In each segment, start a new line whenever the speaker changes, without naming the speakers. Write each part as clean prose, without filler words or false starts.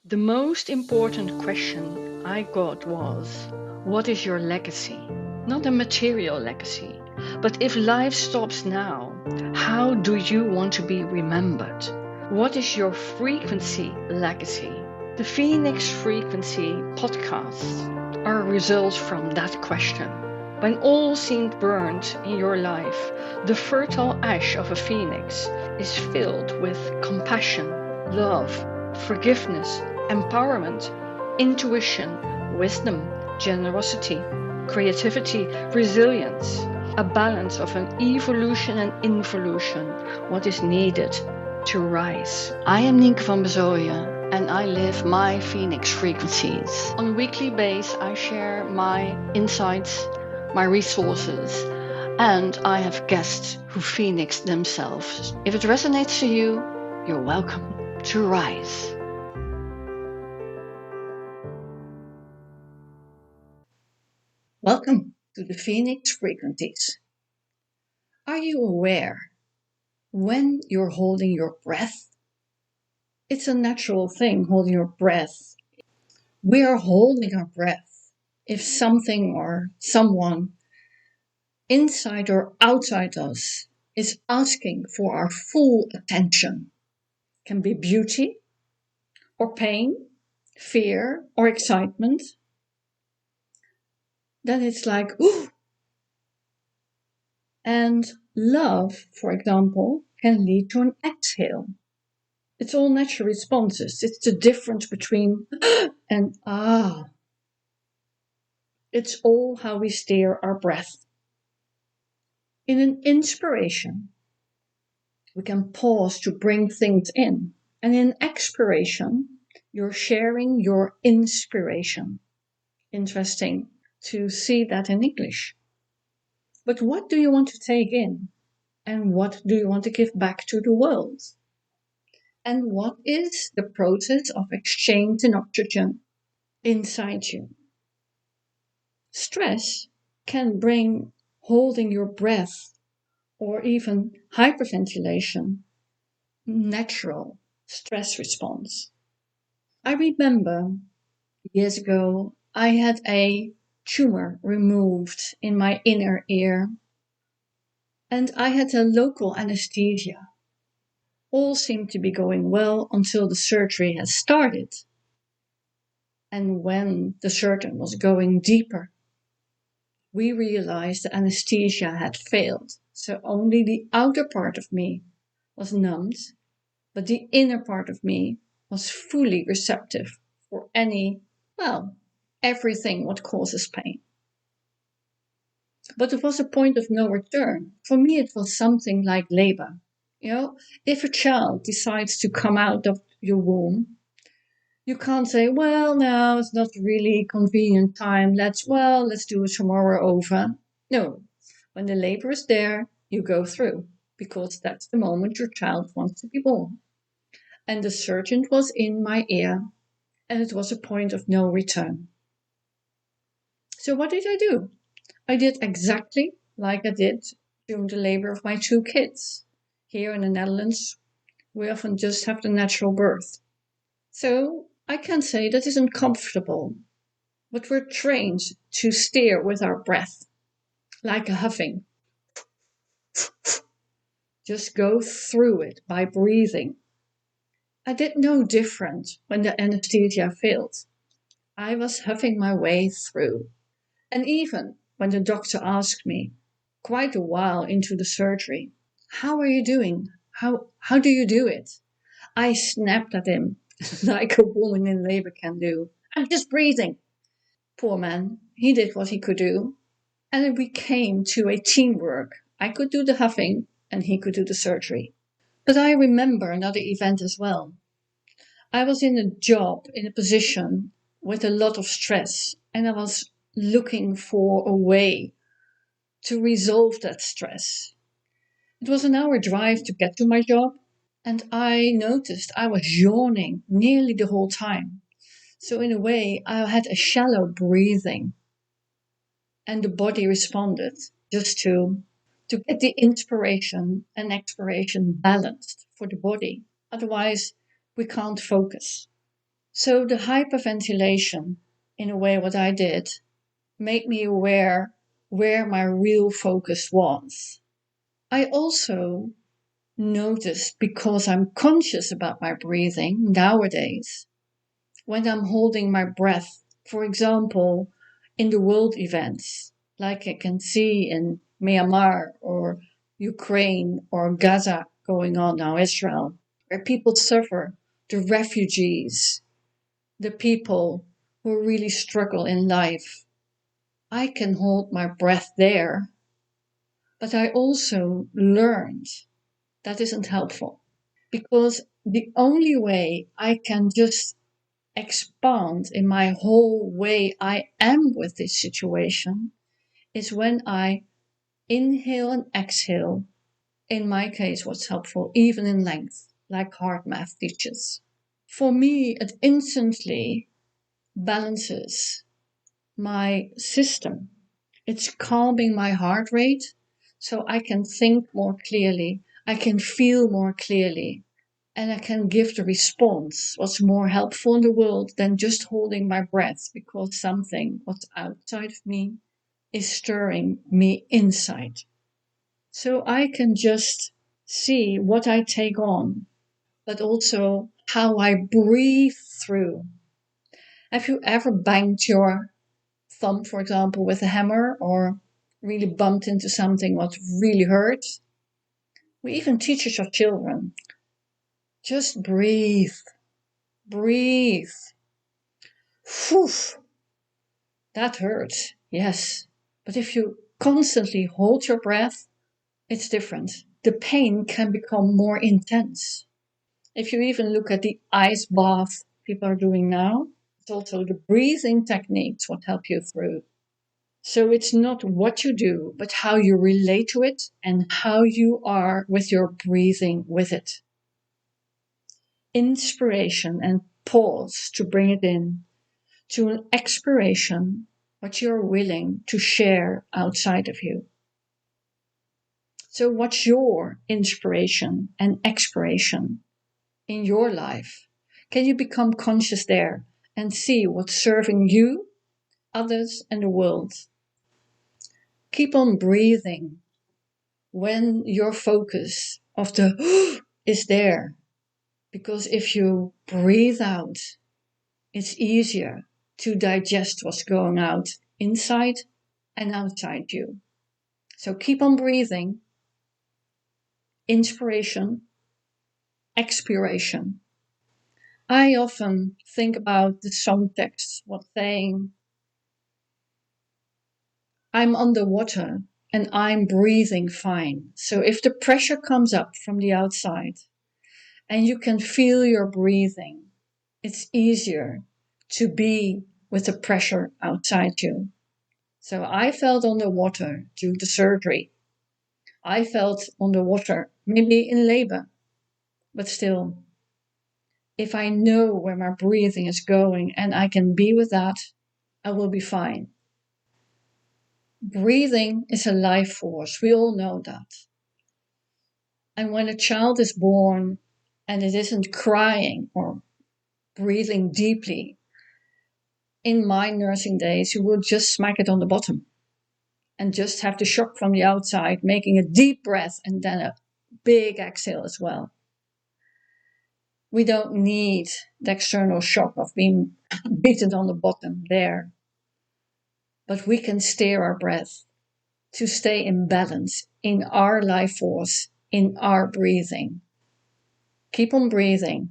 The most important question I got was, what is your legacy? Not a material legacy, but if life stops now, how do you want to be remembered? What is your frequency legacy? The Phoenix Frequency podcasts are results from that question. When all seemed burnt in your life, the fertile ash of a phoenix is filled with compassion, love, forgiveness, empowerment, intuition, wisdom, generosity, creativity, resilience, a balance of an evolution and involution, what is needed to rise. I am Nienke van Bezooijen and I live my Phoenix frequencies. On a weekly basis, I share my insights, my resources, and I have guests who Phoenix themselves. If it resonates to you, you're welcome to rise. Welcome to the Phoenix Frequencies. Are you aware when you're holding your breath? It's a natural thing, holding your breath. We are holding our breath if something or someone inside or outside us is asking for our full attention. It can be beauty or pain, fear or excitement. Then it's like, ooh. And love, for example, can lead to an exhale. It's all natural responses. It's the difference between and ah. It's all how we steer our breath. In an inspiration, we can pause to bring things in. And in expiration, you're sharing your inspiration. Interesting to see that in English. But what do you want to take in? And what do you want to give back to the world? And what is the process of exchange in oxygen inside you? Stress can bring holding your breath or even hyperventilation, natural stress response. I remember years ago I had a tumor removed in my inner ear and I had a local anesthesia. All seemed to be going well until the surgery had started. And when the surgeon was going deeper, we realized the anesthesia had failed. So only the outer part of me was numbed, but the inner part of me was fully receptive for everything what causes pain. But it was a point of no return. For me, it was something like labor. If a child decides to come out of your womb, you can't say, well, now it's not really convenient time. Let's do it tomorrow over. No, when the labor is there, you go through because that's the moment your child wants to be born. And the surgeon was in my ear and it was a point of no return. So what did I do? I did exactly like I did during the labor of my 2 kids. Here in the Netherlands, we often just have the natural birth. So I can say that is uncomfortable, but we're trained to steer with our breath, like a huffing. Just go through it by breathing. I did no different when the anesthesia failed. I was huffing my way through. And even when the doctor asked me, quite a while into the surgery, how are you doing? How do you do it? I snapped at him like a woman in labor can do. I'm just breathing. Poor man, he did what he could do. And we came to a teamwork. I could do the huffing and he could do the surgery. But I remember another event as well. I was in a job, in a position with a lot of stress, and I was looking for a way to resolve that stress. It was an hour drive to get to my job, and I noticed I was yawning nearly the whole time. So in a way, I had a shallow breathing, and the body responded just to get the inspiration and expiration balanced for the body. Otherwise, we can't focus. So the hyperventilation, in a way what I did, made me aware where my real focus was. I also noticed, because I'm conscious about my breathing nowadays, when I'm holding my breath, for example, in the world events, like I can see in Myanmar or Ukraine or Gaza going on now, Israel, where people suffer, the refugees, the people who really struggle in life. I can hold my breath there, but I also learned that isn't helpful, because the only way I can just expand in my whole way I am with this situation is when I inhale and exhale. In my case, what's helpful, even in length, like hard math teaches. For me, it instantly balances my system. It's calming my heart rate so I can think more clearly, I can feel more clearly, and I can give the response what's more helpful in the world than just holding my breath because something what's outside of me is stirring me inside. So I can just see what I take on, but also how I breathe through. Have you ever banged your thumb, for example, with a hammer, or really bumped into something what really hurts? We even teach our children, just breathe, breathe. Phew, that hurts, yes. But if you constantly hold your breath, it's different. The pain can become more intense. If you even look at the ice bath people are doing now, it's also the breathing techniques what help you through. So it's not what you do, but how you relate to it and how you are with your breathing with it. Inspiration and pause to bring it in, to an expiration, what you're willing to share outside of you. So what's your inspiration and expiration in your life? Can you become conscious there and see what's serving you, others, and the world? Keep on breathing when your focus of the is there. Because if you breathe out, it's easier to digest what's going out inside and outside you. So keep on breathing. Inspiration, expiration. I often think about the song text, what's saying, I'm underwater and I'm breathing fine. So if the pressure comes up from the outside and you can feel your breathing, it's easier to be with the pressure outside you. So I felt underwater due to surgery. I felt underwater maybe in labor, but still, if I know where my breathing is going and I can be with that, I will be fine. Breathing is a life force. We all know that. And when a child is born and it isn't crying or breathing deeply, in my nursing days, you would just smack it on the bottom and just have the shock from the outside, making a deep breath and then a big exhale as well. We don't need the external shock of being beaten on the bottom there. But we can steer our breath to stay in balance in our life force, in our breathing. Keep on breathing,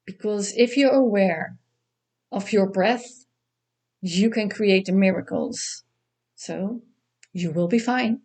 because if you're aware of your breath, you can create the miracles. So you will be fine.